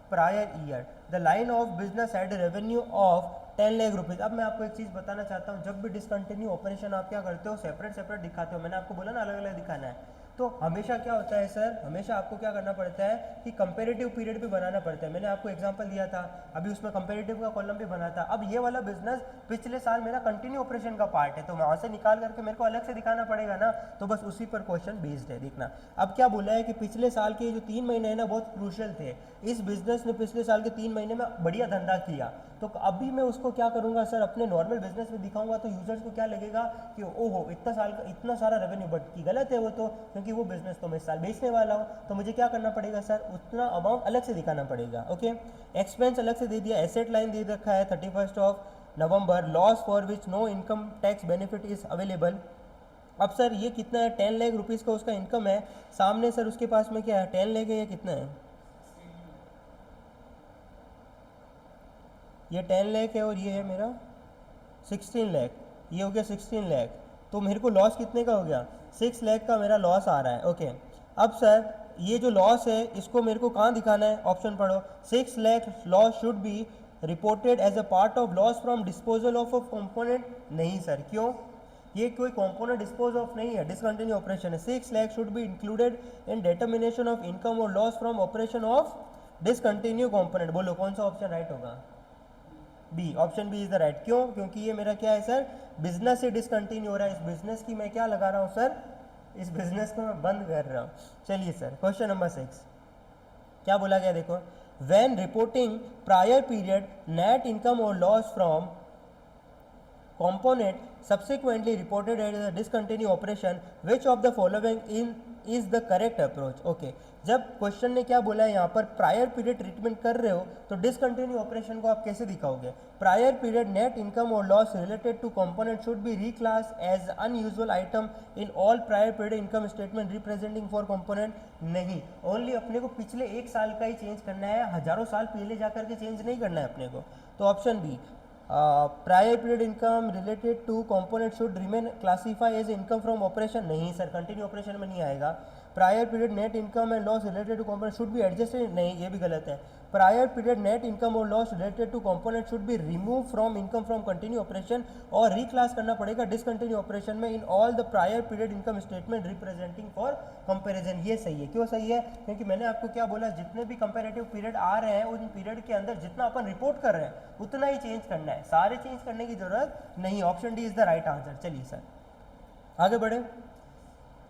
prior year. The line of business had revenue of 10 lakh rupees. अब मैं आपको एक चीज़ बताना चाहता हूँ, जब भी डिसकंटिन्यू ऑपरेशन आप क्या करते हो? सेपरेट सेपरेट दिखाते हो। मैंने आपको बोला ना अलग अलग दिखाना है। तो हमेशा क्या होता है सर? हमेशा आपको क्या करना पड़ता है कि कंपेरेटिव पीरियड भी बनाना पड़ता है। मैंने आपको एग्जांपल दिया था, अभी उसमें कंपेरेटिव का कॉलम भी बना था। अब ये वाला बिजनेस पिछले साल मेरा कंटिन्यू ऑपरेशन का पार्ट है, तो वहाँ से निकाल करके मेरे को अलग से दिखाना पड़ेगा ना, तो बस उसी पर क्वेश्चन बेस्ड है। देखना अब क्या बोला है कि पिछले साल के जो 3 महीने हैं ना, बहुत क्रूशियल थे। इस बिजनेस ने पिछले साल के 3 महीने में बढ़िया धंधा किया, तो अभी मैं उसको क्या करूँगा सर? अपने नॉर्मल बिजनेस में दिखाऊंगा, तो यूजर्स को क्या लगेगा कि ओहो इतना साल का इतना सारा रेवेन्यू, बट की गलत है वो तो, क्योंकि वो बिजनेस तो मैं इस साल बेचने वाला हूँ, तो मुझे क्या करना पड़ेगा सर? उतना अमाउंट अलग से दिखाना पड़ेगा। ओके, एक्सपेंस अलग से दे दिया, एसेट लाइन दे रखा है 31st of November, loss for which no income tax benefit is available. अब सर ये कितना है? 10 लाख रुपीज़ का उसका इनकम है। सामने सर उसके पास में क्या है? 10 लाख है या कितना है? ये 10 लाख है और ये है मेरा 16 लाख। ये हो गया 16 लाख। तो मेरे को लॉस कितने का हो गया? 6 लाख का मेरा लॉस आ रहा है। ओके, अब सर ये जो लॉस है इसको मेरे को कहाँ दिखाना है? ऑप्शन पढ़ो। 6 lakh loss should be reported as a part of loss from disposal of component. नहीं सर, क्यों? ये कोई कंपोनेंट डिस्पोज ऑफ नहीं है, डिसकंटिन्यू ऑपरेशन है। 6 lakh should be included in determination of income और loss from operation of discontinue component. बोलो कौन सा ऑप्शन राइट होगा? B, option B is the right. क्यों? क्योंकि ये मेरा क्या है सर? बिजनेस से डिसकंटिन्यू हो रहा है। इस बिजनेस की मैं क्या लगा रहा हूँ सर? इस बिजनेस को मैं बंद कर रहा हूँ। चलिए सर, क्वेश्चन नंबर 6 क्या बोला गया देखो। When reporting prior period net income और loss from component subsequently reported as a discontinued operation, which of the following in is the correct approach? Okay, जब क्वेश्चन ने क्या बोला है यहाँ पर, प्रायर पीरियड ट्रीटमेंट कर रहे हो तो डिसकंटिन्यू ऑपरेशन को आप कैसे दिखाओगे? प्रायर पीरियड नेट इनकम और loss related to component should be reclass as unusual item in all prior period income statement representing for component. नहीं, ओनली अपने को पिछले एक साल का ही चेंज करना है, हजारों साल पहले जाकर के चेंज नहीं करना है अपने को। तो option B, prior period income related to component should remain classify as income from operation. नहीं सर, कंटिन्यू ऑपरेशन में नहीं आएगा। Prior period net income and loss related to component should be adjusted. नहीं, ये भी गलत है। प्रायर पीरियड नेट इनकम और loss related to component should be remove from income from continue operation, और रिक्लास करना पड़ेगा डिसकंटिन्यू ऑपरेशन में in all the prior period income statement representing for comparison. ये सही है। क्यों सही है? क्योंकि मैंने आपको क्या बोला, जितने भी कंपैरेटिव पीरियड आ रहे हैं उन पीरियड के अंदर जितना अपन रिपोर्ट कर रहे हैं उतना ही चेंज करना है, सारे चेंज करने की जरूरत नहीं। Option D is the right answer. चलिए सर आगे बढ़े।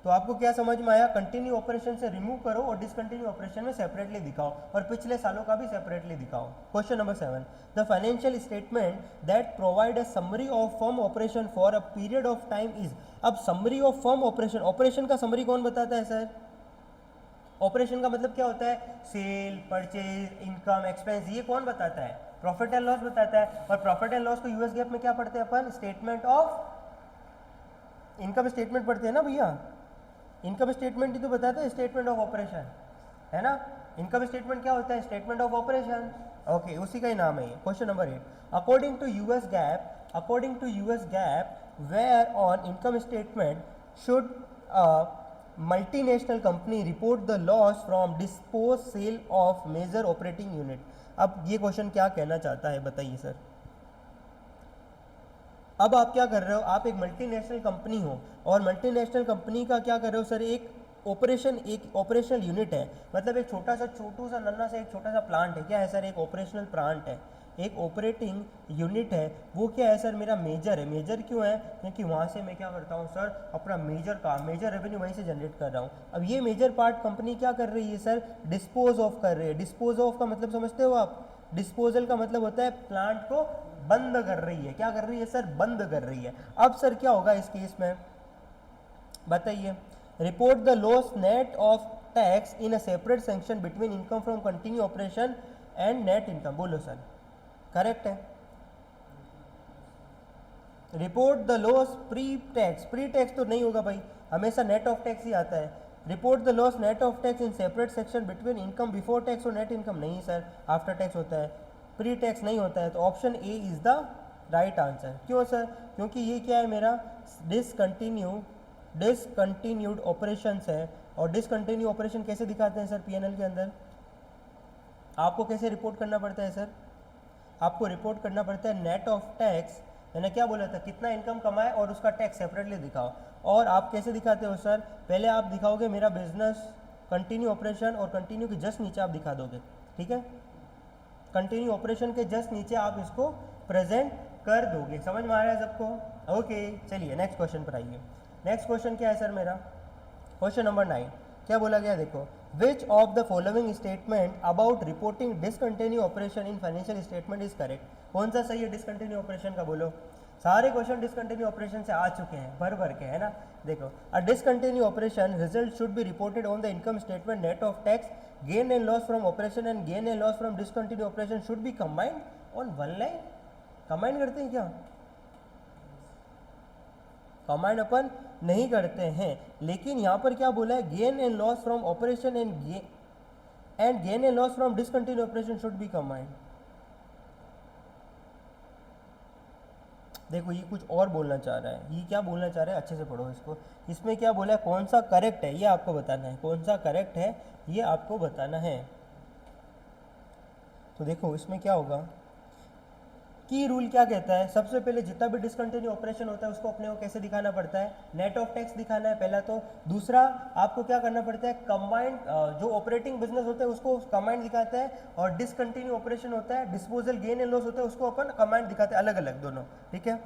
तो आपको क्या समझ में आया? कंटिन्यू ऑपरेशन से रिमूव करो और डिसकंटिन्यू ऑपरेशन में सेपरेटली दिखाओ, और पिछले सालों का भी सेपरेटली दिखाओ। Question number 7, the financial statement that provide a summary of firm operation for a period of time is. अब summary of firm operation, operation का समरी कौन बताता है सर? ऑपरेशन का मतलब क्या होता है? सेल, परचेज, इनकम, एक्सपेंस, ये कौन बताता है? प्रॉफिट एंड लॉस बताता है। और प्रॉफिट एंड लॉस को यूएस गैप में क्या पढ़ते हैं अपन? स्टेटमेंट ऑफ इनकम स्टेटमेंट पढ़ते हैं ना भैया। इनकम स्टेटमेंट ही तो बताता है स्टेटमेंट ऑफ ऑपरेशन, है ना। इनकम स्टेटमेंट क्या होता है? Statement of operation. ओके, उसी का ही नाम है ये। Question number 8, according to US GAAP where on income statement should multinational company report the loss from dispose sale of major operating unit. अब ये क्वेश्चन क्या कहना चाहता है बताइए सर? अब आप क्या कर रहे हो, आप एक मल्टीनेशनल कंपनी हो और मल्टीनेशनल कंपनी का क्या कर रहे हो सर, एक ऑपरेशनल यूनिट है, मतलब एक छोटा सा नन्ना सा एक छोटा सा प्लांट है। क्या है सर, एक ऑपरेशनल प्लांट है, एक ऑपरेटिंग यूनिट है। वो क्या है सर, मेरा मेजर है। मेजर क्यों है, क्योंकि वहाँ से मैं क्या करता हूँ सर, अपना मेजर रेवेन्यू वहीं से जनरेट कर रहा हूँ। अब ये मेजर पार्ट कंपनी क्या कर रही है सर, डिस्पोज ऑफ कर रही है। डिस्पोज ऑफ का मतलब समझते हो आप, डिस्पोजल का मतलब होता है प्लांट को बंद कर रही है। क्या कर रही है सर, बंद कर रही है। अब सर क्या होगा इस केस में बताइए, report the loss net of tax in a separate section between income from continue operation and net income. बोलो सर, करेक्ट है। Report the loss pre tax तो नहीं होगा भाई, हमेशा नेट ऑफ टैक्स ही आता है। Report the loss net of tax in separate section between income before tax और नेट इनकम। नहीं सर, आफ्टर टैक्स होता है, प्री टैक्स नहीं होता है। तो option A is the right answer. क्यों सर, क्योंकि ये क्या है, मेरा डिसकंटिन्यूड ऑपरेशंस है। और डिसकंटिन्यू ऑपरेशन कैसे दिखाते हैं सर, पीएनएल के अंदर आपको कैसे रिपोर्ट करना पड़ता है सर, आपको रिपोर्ट करना पड़ता है नेट ऑफ टैक्स। मैंने क्या बोला था, कितना इनकम कमाए और उसका टैक्स सेपरेटली दिखाओ। और आप कैसे दिखाते हो सर, पहले आप दिखाओगे मेरा बिजनेस कंटिन्यू ऑपरेशन, और कंटिन्यू के जस्ट नीचे आप दिखा दोगे, ठीक है। कंटिन्यू ऑपरेशन के जस्ट नीचे आप इसको प्रेजेंट कर दोगे। समझ में आ रहा है सबको? ओके, चलिए नेक्स्ट क्वेश्चन पर आइए। नेक्स्ट क्वेश्चन क्या है सर मेरा, क्वेश्चन नंबर 9। क्या बोला गया देखो, which of the following statement about reporting discontinue operation in financial statement is correct. कौन सा सही है डिसकंटिन्यू ऑपरेशन का, बोलो। सारे क्वेश्चन डिसकंटिन्यू ऑपरेशन से आ चुके हैं, भर के, है ना। देखो, a discontinue operation result should be reported on the income statement net of tax, gain and loss from operation and gain and loss from discontinue operation should be combined on one line. Combine करते हैं क्या, कंबाइंड अपन नहीं करते हैं, लेकिन यहां पर क्या बोला है, gain and loss from operation and gain and loss from discontinue operation should be combined. देखो ये कुछ और बोलना चाह रहा है, ये क्या बोलना चाह रहा है, अच्छे से पढ़ो इसको। इसमें क्या बोला है, कौन सा करेक्ट है ये आपको बताना है, कौन सा करेक्ट है ये आपको बताना है। तो देखो इसमें क्या होगा, की रूल क्या कहता है, सबसे पहले जितना भी डिसकंटिन्यू ऑपरेशन होता है उसको अपने को कैसे दिखाना पड़ता है, नेट ऑफ टैक्स दिखाना है पहला। तो दूसरा आपको क्या करना पड़ता है, कंबाइंड जो ऑपरेटिंग बिजनेस होता है उसको कंबाइंड दिखाता है, और डिसकंटिन्यू ऑपरेशन होता है, डिस्पोजल गेन एंड लॉस होता है, उसको अपन कंबाइंड दिखाते हैं, अलग अलग दोनों, ठीक है।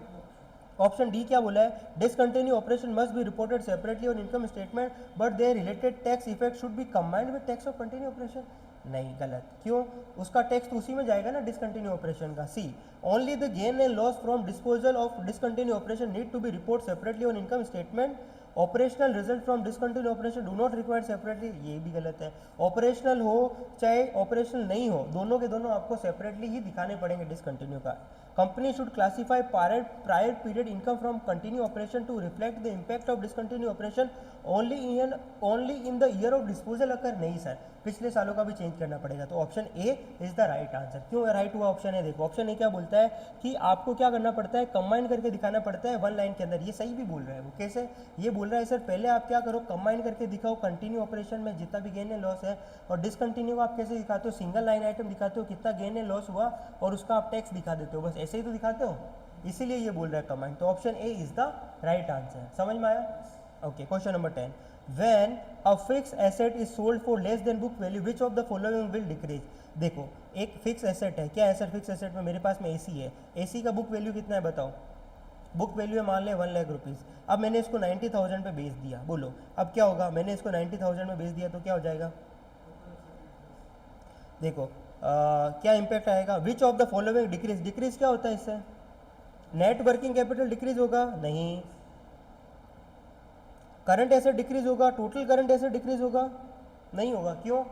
ऑप्शन डी क्या बोला है, discontinue operation must be reported separately on income statement but their related tax effect should be combined with tax of continue operation. नहीं, गलत। क्यों, उसका टैक्स तो उसी में जाएगा ना डिसकंटिन्यू ऑपरेशन का। C, only the gain and loss from disposal of discontinue operation need to be report separately on income statement. Operational result from discontinue operation do not require separately, ये भी गलत है। ऑपरेशनल हो चाहे ऑपरेशनल नहीं हो, दोनों के दोनों आपको सेपरेटली ही दिखाने पड़ेंगे डिसकंटिन्यू का। Company should classify prior period income from continue operation to reflect the impact of discontinue operation only in the year of disposal occur. नहीं सर, पिछले सालों का भी चेंज करना पड़ेगा। तो option A is the right answer. क्यों राइट हुआ ऑप्शन है, देखो ऑप्शन ए क्या बोलता है कि आपको क्या करना पड़ता है, कंबाइन करके दिखाना पड़ता है वन लाइन के अंदर। ये सही भी बोल रहा है वो, कैसे ये बोल रहा है सर, पहले आप क्या करो, कंबाइन करके दिखाओ कंटिन्यू ऑपरेशन में जितना भी गेन एंड लॉस है, और डिसकंटिन्यू आप कैसे दिखाते हो, सिंगल लाइन आइटम दिखाते हो कितना गेन एंड लॉस हुआ और उसका आप टैक्स दिखा देते हो, बस ऐसे ही तो दिखाते हो, इसीलिए ये बोल रहा है कंबाइन। तो option A is the right answer. समझ में आया? Okay, question number 10। When a fixed asset is sold for less than book value, which of the following will decrease? देखो एक फिक्स एसेट है, क्या है सर फिक्स एसेट में, मेरे पास में एसी है, एसी का बुक वैल्यू कितना है बताओ, बुक वैल्यू है मान ले 1 लाख रुपीज़। अब मैंने इसको 90,000 पे बेच दिया, बोलो अब क्या होगा, मैंने इसको 90,000 में बेच दिया तो क्या हो जाएगा, देखो क्या इम्पैक्ट आएगा, which of the following decrease. Decrease क्या होता है इससे, नेट वर्किंग कैपिटल डिक्रीज होगा, नहीं। करंट एसेट डिक्रीज होगा, टोटल करंट एसेट डिक्रीज होगा, नहीं होगा। क्यों,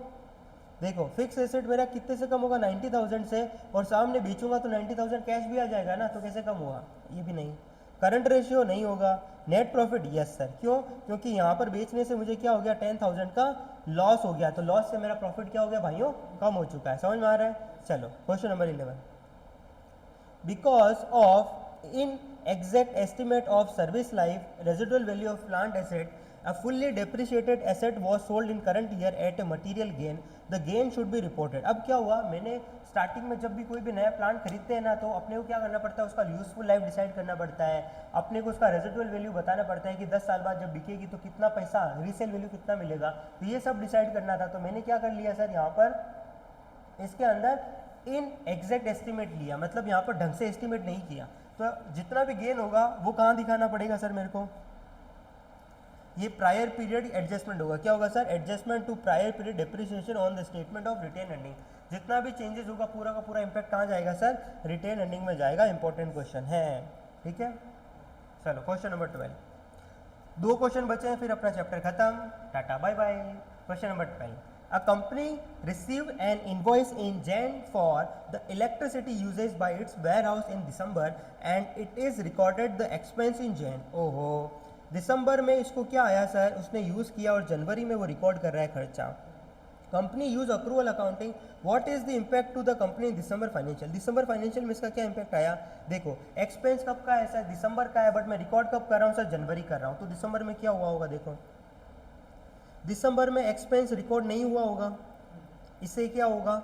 देखो फिक्स एसेट मेरा कितने से कम होगा, 90,000 से, और सामने बेचूंगा तो 90,000 कैश भी आ जाएगा ना, तो कैसे कम हुआ, ये भी नहीं। करंट रेशियो नहीं होगा। नेट प्रॉफिट यस सर, क्यों, क्योंकि यहाँ पर बेचने से मुझे क्या हो गया, 10,000 का लॉस हो गया, तो लॉस से मेरा प्रॉफिट क्या हो गया भाइयों, कम हो चुका है। समझ में आ रहा है? चलो question number 11। Because of inexact estimate of service life, residual value of plant asset a fully depreciated asset was sold in current year at a material gain, the gain should be reported. अब क्या हुआ, मैंने स्टार्टिंग में जब भी कोई भी नया प्लांट खरीदते हैं ना, तो अपने को क्या करना पड़ता है, उसका यूजफुल लाइफ डिसाइड करना पड़ता है, अपने को उसका रेजिडुअल वैल्यू बताना पड़ता है कि 10 साल बाद जब बिकेगी तो कितना पैसा, रीसेल वैल्यू कितना मिलेगा, तो ये सब डिसाइड करना था। तो मैंने क्या कर लिया सर, यहाँ पर इसके अंदर इन एग्जैक्ट एस्टिमेट लिया, मतलब यहाँ पर ढंग से एस्टिमेट नहीं किया। तो जितना भी गेन होगा वो कहाँ दिखाना पड़ेगा सर मेरे को, ये प्रायर पीरियड एडजस्टमेंट होगा। क्या होगा sir, adjustment to prior period depreciation on the statement of retained earning. जितना भी चेंजेस होगा पूरा का पूरा इंपैक्ट कहाँ जाएगा सर, रिटेन अर्निंग में जाएगा। इंपॉर्टेंट क्वेश्चन है, ठीक है। चलो क्वेश्चन नंबर 12, 2 क्वेश्चन बचे हैं फिर अपना चैप्टर खत्म, tata bye bye. Question number 12, a company received an invoice in Jan for the electricity usage by its warehouse in December and it is recorded the expense in Jan। ओहो, दिसंबर में इसको क्या आया सर, उसने यूज़ किया और जनवरी में वो रिकॉर्ड कर रहा है खर्चा। Company use accrual accounting, what is the impact to the company in December financial. December financial में इसका क्या इम्पैक्ट आया, देखो एक्सपेंस कब का है सर, दिसंबर का है, बट मैं रिकॉर्ड कब कर रहा हूँ सर, जनवरी कर रहा हूँ। तो दिसंबर में क्या हुआ होगा, देखो दिसंबर में एक्सपेंस रिकॉर्ड नहीं हुआ होगा, इससे क्या होगा,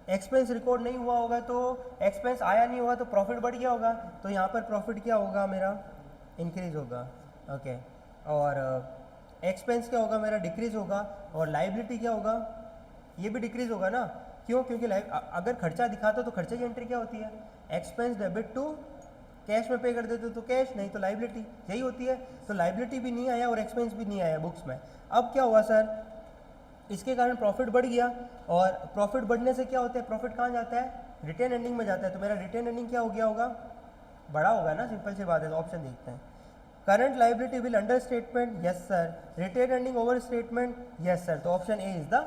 एक्सपेंस रिकॉर्ड नहीं हुआ होगा तो एक्सपेंस आया नहीं होगा तो प्रॉफिट बढ़ गया होगा। तो यहाँ पर प्रॉफिट क्या होगा मेरा, इंक्रीज होगा, ओके। और एक्सपेंस क्या होगा मेरा, डिक्रीज होगा। और लाइबिलिटी क्या होगा, ये भी डिक्रीज होगा ना, क्यों, क्योंकि अगर खर्चा दिखाता तो खर्चे की एंट्री क्या होती है, एक्सपेंस डेबिट टू कैश में पे कर देते तो कैश, नहीं तो लाइबिलिटी, यही होती है। तो लाइबिलिटी भी नहीं आया और एक्सपेंस भी नहीं आया बुक्स में। अब क्या हुआ सर, इसके कारण प्रॉफिट बढ़ गया, और प्रॉफिट बढ़ने से क्या होता है, प्रॉफिट कहाँ जाता है, रिटेन अर्निंग में जाता है। तो मेरा रिटेन अर्निंग क्या हो गया होगा, बड़ा होगा ना, सिंपल सी बात है। तो ऑप्शन देखते हैं, current liability will under statement, yes sir. Retain earning over statement, yes sir. तो option A is the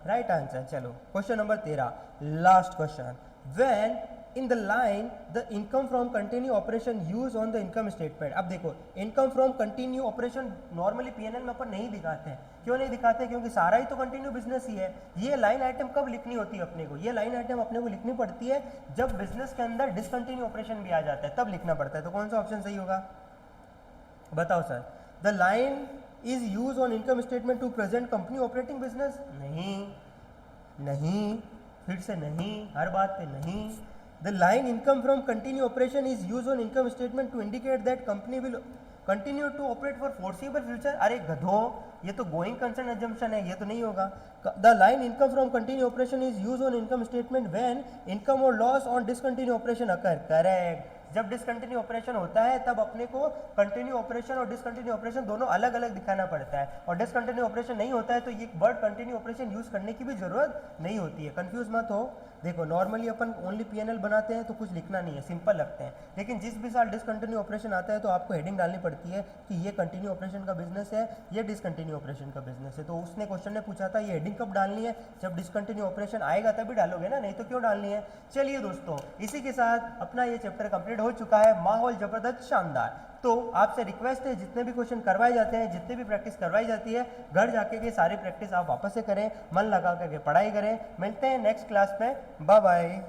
right answer. चलो question number 13, last question, when in the line the income from continue operation use on the income statement. अब देखो income from continue operation normally PNL में अपन नहीं दिखाते हैं, क्यों नहीं दिखाते, क्योंकि सारा ही तो कंटिन्यू बिजनेस ही है। ये लाइन आइटम कब लिखनी होती है अपने को, ये लाइन आइटम अपने को लिखनी पड़ती है जब बिजनेस के अंदर डिसकंटिन्यू ऑपरेशन भी आ जाता है, तब लिखना पड़ता है। तो कौन सा ऑप्शन सही होगा, बताओ sir. The line is use on income statement to present company operating business, नहीं नहीं, फिर से नहीं, हर बात पे नहीं। The line income from continue operation is use on income statement to indicate that company will continue to operate for foreseeable future. अरे गधो, ये तो गोइंग कंसर्न एजम्पशन है, ये तो नहीं होगा। The line income from continue operation is use on income statement when income और loss on discontinue operation occur, correct. जब डिसकंटिन्यू ऑपरेशन होता है तब अपने को कंटिन्यू ऑपरेशन और डिसकंटिन्यू ऑपरेशन दोनों अलग अलग दिखाना पड़ता है, और डिसकंटिन्यू ऑपरेशन नहीं होता है तो ये वर्ड कंटिन्यू ऑपरेशन यूज करने की भी जरूरत नहीं होती है। कंफ्यूज मत हो, देखो नॉर्मली अपन ओनली पीएनएल बनाते हैं तो कुछ लिखना नहीं है, सिंपल लगते हैं, लेकिन जिस भी साल डिसकंटिन्यू ऑपरेशन आता है तो आपको हेडिंग डालनी पड़ती है कि ये कंटिन्यू ऑपरेशन का बिजनेस है, ये डिसकंटिन्यू ऑपरेशन का बिजनेस है। तो उसने क्वेश्चन ने पूछा था ये हेडिंग कब डालनी है, जब डिसकंटिन्यू ऑपरेशन आएगा तभी डालोगे ना, नहीं तो क्यों डालनी है। चलिए दोस्तों, इसी के साथ अपना ये चैप्टर कंप्लीट हो चुका है, माहौल जबरदस्त शानदार। तो आपसे रिक्वेस्ट है, जितने भी क्वेश्चन करवाए जाते हैं, जितने भी प्रैक्टिस करवाई जाती है, घर जाके के सारी प्रैक्टिस आप वापस से करें, मन लगा करके पढ़ाई करें। मिलते हैं नेक्स्ट क्लास में, बाय बाय।